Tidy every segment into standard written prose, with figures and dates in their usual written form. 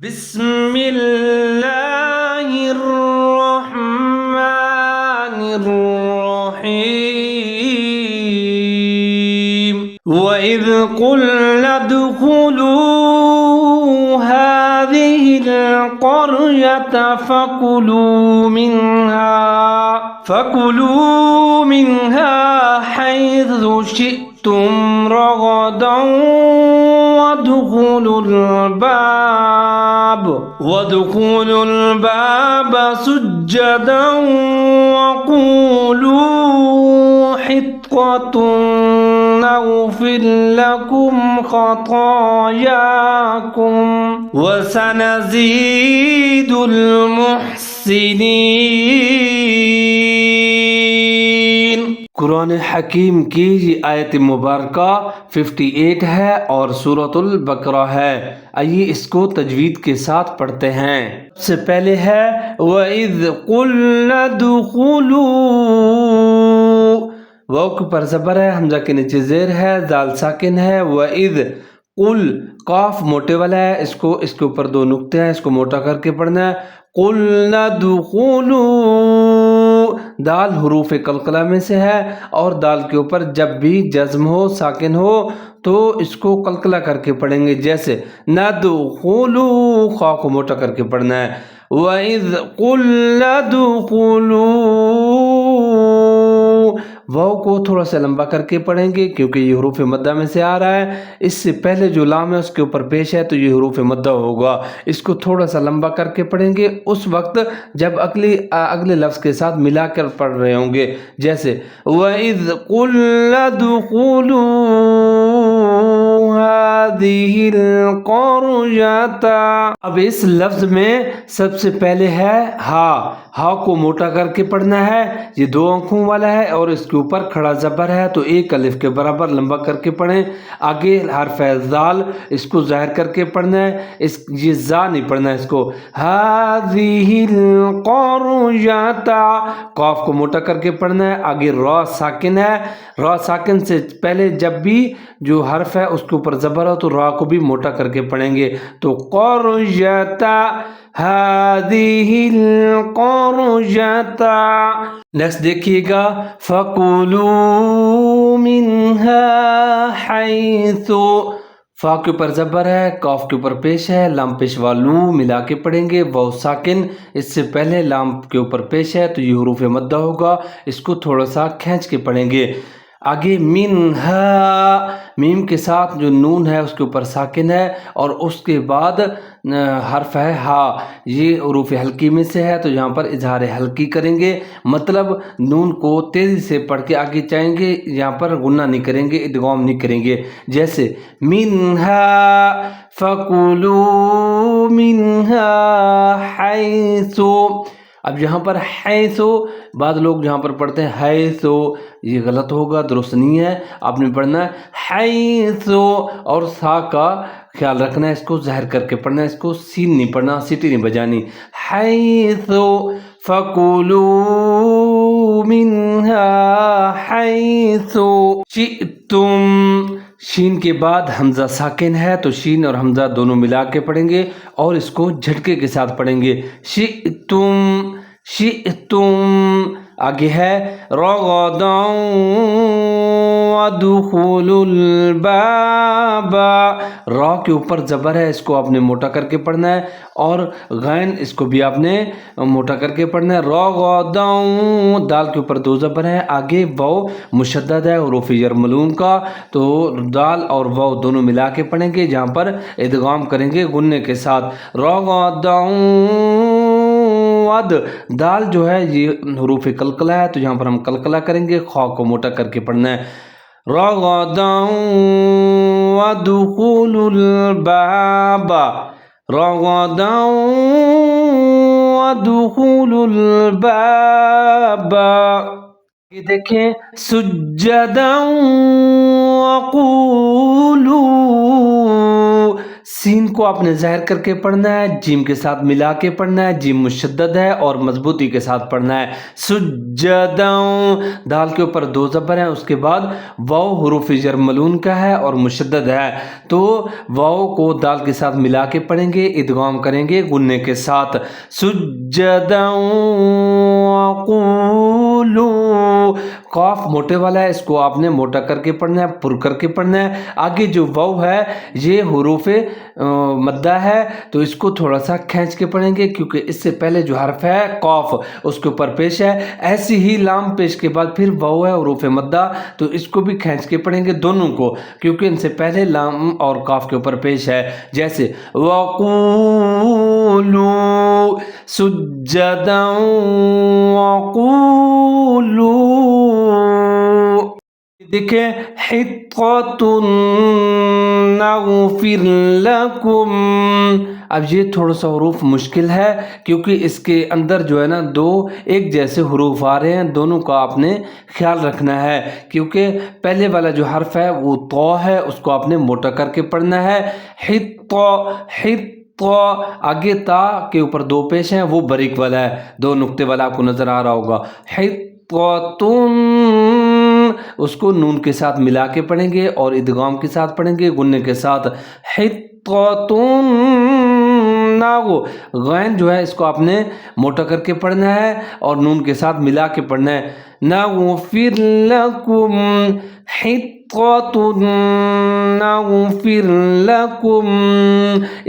بسم الله الرحمن الرحيم وإذ قلنا ادخلوا هذه القرية فكلوا منها حيث شئتم رغدا وادخلوا الباب سجدا وقولوا حطة نغفر لكم خطاياكم وسنزيد المحسنين۔ قرآن حکیم کی یہ آیت مبارکہ 58 ہے اور سورۃ البقرہ ہے۔ آئیے اس کو تجوید کے ساتھ پڑھتے ہیں۔ سب سے پہلے ہے وَإِذْ قُلْنَا ادْخُلُوا، واو کے پر زبر ہے، حمزہ کے نیچے زیر ہے، دال ساکن ہے۔ وَإِذْ قُل، قاف موٹے والا ہے، اس کے اوپر دو نقطے ہیں، اس کو موٹا کر کے پڑھنا ہے۔ قُلْنَا ادْخُلُوا، دال حروف قلقلہ میں سے ہے اور دال کے اوپر جب بھی جزم ہو، ساکن ہو تو اس کو قلقلہ کر کے پڑھیں گے، جیسے ندخلوا، خا کو موٹا کر کے پڑھنا ہے۔ وَإِذْ قُلْنَا ادْخُلُوا، واو کو تھوڑا سا لمبا کر کے پڑھیں گے کیونکہ یہ حروف مدہ میں سے آ رہا ہے۔ اس سے پہلے جو لام ہے اس کے اوپر پیش ہے تو یہ حروف مدہ ہوگا، اس کو تھوڑا سا لمبا کر کے پڑھیں گے اس وقت جب اگلے لفظ کے ساتھ ملا کر پڑھ رہے ہوں گے، جیسے وَإِذْ قُلْنَا ادْخُلُوا هَذِهِ الْقَرْيَةَ۔ اب اس لفظ میں سب سے پہلے ہے ہا کو موٹا کر کے پڑھنا ہے، یہ دو آنکھوں والا ہے اور اس کے اوپر کھڑا زبر ہے تو ایک الف کے برابر لمبا کر کے پڑھیں۔ آگے حرف ذال، اس کو ظاہر کر کے پڑھنا ہے، یہ زا نہیں پڑھنا ہے، اس کو هَذِهِ الْقَرْيَةَ، قاف کو موٹا کر کے پڑھنا ہے۔ آگے را ساکن ہے، را ساکن سے پہلے جب بھی جو حرف ہے اس کے اوپر زبر ہو تو را کو بھی موٹا کر کے پڑھیں گے، تو قَرْيَةَ، هَذِهِ الْقَرْيَةَ۔ نیکسٹ دیکھیے گا فَكُلُوا مِنْهَا حَيْثُ، فا کے اوپر زبر ہے، کاف کے اوپر پیش ہے، لام پیش والو ملا کے پڑھیں گے، واو ساکن اس سے پہلے لام کے اوپر پیش ہے تو یہ حروف مدہ ہوگا، اس کو تھوڑا سا کھینچ کے پڑھیں گے۔ آگے منہا، میم کے ساتھ جو نون ہے اس کے اوپر ساکن ہے اور اس کے بعد حرف ہے ہا، یہ حروف حلقی میں سے ہے تو یہاں پر اظہار حلقی کریں گے، مطلب نون کو تیزی سے پڑھ کے آگے چاہیں گے، یہاں پر غنہ نہیں کریں گے، ادغام نہیں کریں گے، جیسے منہا فَكُلُوا مِنْهَا حَيْثُ۔ اب یہاں پر حیثو، بعض لوگ یہاں پر پڑھتے ہیں حیثو، یہ غلط ہوگا، درست نہیں ہے، آپ نے پڑھنا ہے حیثو اور سا کا خیال رکھنا ہے، اس کو ظاہر کر کے پڑھنا ہے، اس کو سین نہیں پڑھنا، سیٹی نہیں بجانی۔ حیثو فَكُلُوا مِنْهَا حَيْثُ شِئْتُمْ، شین کے بعد حمزہ ساکن ہے تو شین اور حمزہ دونوں ملا کے پڑھیں گے اور اس کو جھٹکے کے ساتھ پڑھیں گے، شئتم شئتم۔ آگے ہے رغدا وادخلوا الباب، را کے اوپر زبر ہے، اس کو آپ نے موٹا کر کے پڑھنا ہے اور غین اس کو بھی آپ نے موٹا کر کے پڑھنا ہے۔ رغدا، دال کے اوپر دو زبر ہے، آگے واو مشدد ہے حروف یرملون کا تو دال اور واو دونوں ملا کے پڑھیں گے، جہاں پر ادغام کریں گے غنے کے ساتھ۔ رغدا ود، دال جو ہے یہ حروف قلقلہ ہے تو یہاں پر ہم قلقلہ کریں گے، خا کو موٹا کر کے پڑھنا ہے۔ رغدا وادخلوا الباب، رغدا وادخلوا الباب۔ یہ دیکھیں سجدا وقولوا، سین کو آپ نے ظاہر کر کے پڑھنا ہے، جیم کے ساتھ ملا کے پڑھنا ہے، جیم مشدد ہے اور مضبوطی کے ساتھ پڑھنا ہے۔ سجدوں، دال کے اوپر دو زبر ہیں، اس کے بعد واو حروف جر ملون کا ہے اور مشدد ہے، تو واو کو دال کے ساتھ ملا کے پڑھیں گے، ادغام کریں گے غنے کے ساتھ۔ سجدوں وقولوا، قاف موٹے والا ہے، اس کو آپ نے موٹا کر کے پڑھنا ہے، پر کر کے پڑھنا ہے۔ آگے جو واو ہے یہ حروف مدہ ہے، تو اس کو تھوڑا سا کھینچ کے پڑھیں گے، کیونکہ اس سے پہلے جو حرف ہے قاف اس کے اوپر پیش ہے، ایسی ہی لام پیش کے بعد پھر واو ہے حروف مدہ، تو اس کو بھی کھینچ کے پڑھیں گے دونوں کو، کیونکہ ان سے پہلے لام اور قاف کے اوپر پیش ہے، جیسے وقولوا سجدا وقولوا، دیکھیں حطۃ نغفر لکم، اب یہ تھوڑا سا حروف مشکل ہے، کیونکہ اس کے اندر جو ہے نا دو ایک جیسے حروف آ رہے ہیں، دونوں کا آپ نے خیال رکھنا ہے، کیونکہ پہلے والا جو حرف ہے وہ تو ہے، اس کو آپ نے موٹا کر کے پڑھنا ہے۔ حط، آگے تا کے اوپر دو پیش ہیں، وہ بریک والا ہے، دو نقطے والا آپ کو نظر آ رہا ہوگا۔ حطۃ، اس کو نون کے ساتھ ملا کے پڑھیں گے اور ادغام کے ساتھ پڑھیں گے غنے کے ساتھ۔ حطۃ، غین جو ہے اس کو آپ نے موٹا کر کے پڑھنا ہے اور نون کے ساتھ ملا کے پڑھنا ہے۔ نغفر لکم، حطۃ نغفر لکم،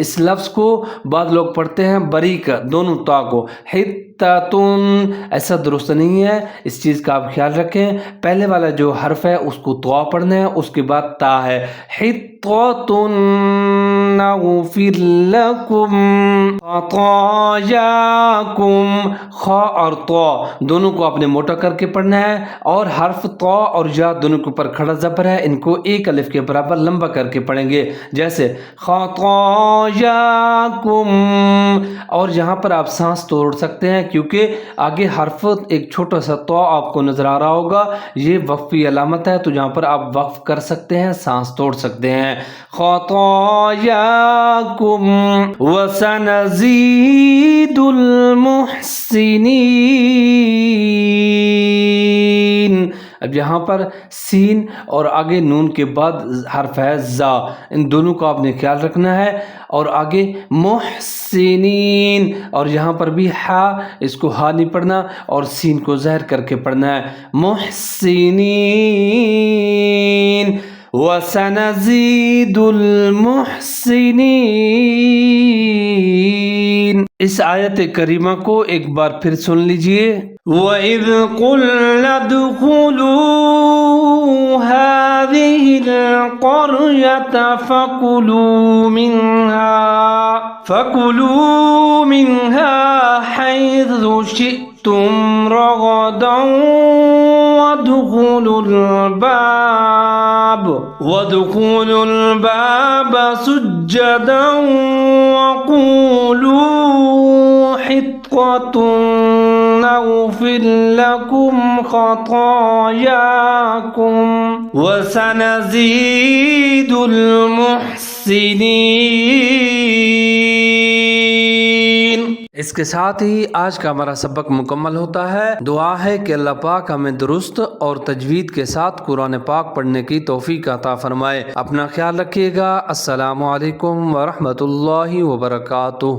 اس لفظ کو بعض لوگ پڑھتے ہیں باریک دونوں تا کو، حطۃ، ایسا درست نہیں ہے، اس چیز کا آپ خیال رکھیں، پہلے والا جو حرف ہے اس کو تو پڑھنا ہے، اس کے بعد تا ہے۔ حطۃ نغفر لکم خطایاکم، خا اور تو دونوں کو آپ نے موٹا کر کے پڑھنا ہے، اور حرف تو اور یا دونوں کے اوپر کھڑا زبر ہے، ان کو ایک الف کے برابر لمبا کر کے پڑھیں گے، جیسے خطایاکم، اور یہاں پر آپ سانس توڑ سکتے ہیں، کیونکہ آگے حرف ایک چھوٹا سا تو آپ کو نظر آ رہا ہوگا، یہ وقفی علامت ہے، تو یہاں پر آپ وقف کر سکتے ہیں، سانس توڑ سکتے ہیں۔ خطایاکم وسنزید المحسنین، اب یہاں پر سین اور آگے نون کے بعد حرف ہے زا، ان دونوں کو آپ نے خیال رکھنا ہے، اور آگے محسنین، اور یہاں پر بھی ہا، اس کو ہا نہیں پڑھنا اور سین کو ظاہر کر کے پڑھنا ہے، محسنین وَسَنَزِيدُ الْمُحْسِنِينَ۔ اس آیت کریمہ کو ایک بار پھر سن لیجئے۔ وَإِذْ قُلْنَا ادْخُلُوا هَٰذِهِ الْقَرْيَةَ فَكُلُوا مِنْهَا حَيْثُ شِئْتُمْ رَغَدًا وَادْخُلُوا الْبَابَ سُجَّدًا وَقُولُوا حِطَّةٌ نَغْفِرْ لَكُمْ خَطَايَاكُمْ وَسَنَزِيدُ الْمُحْسِنِينَ۔ اس کے ساتھ ہی آج کا ہمارا سبق مکمل ہوتا ہے۔ دعا ہے کہ اللہ پاک ہمیں درست اور تجوید کے ساتھ قرآن پاک پڑھنے کی توفیق عطا فرمائے۔ اپنا خیال رکھیے گا۔ السلام علیکم ورحمۃ اللہ وبرکاتہ۔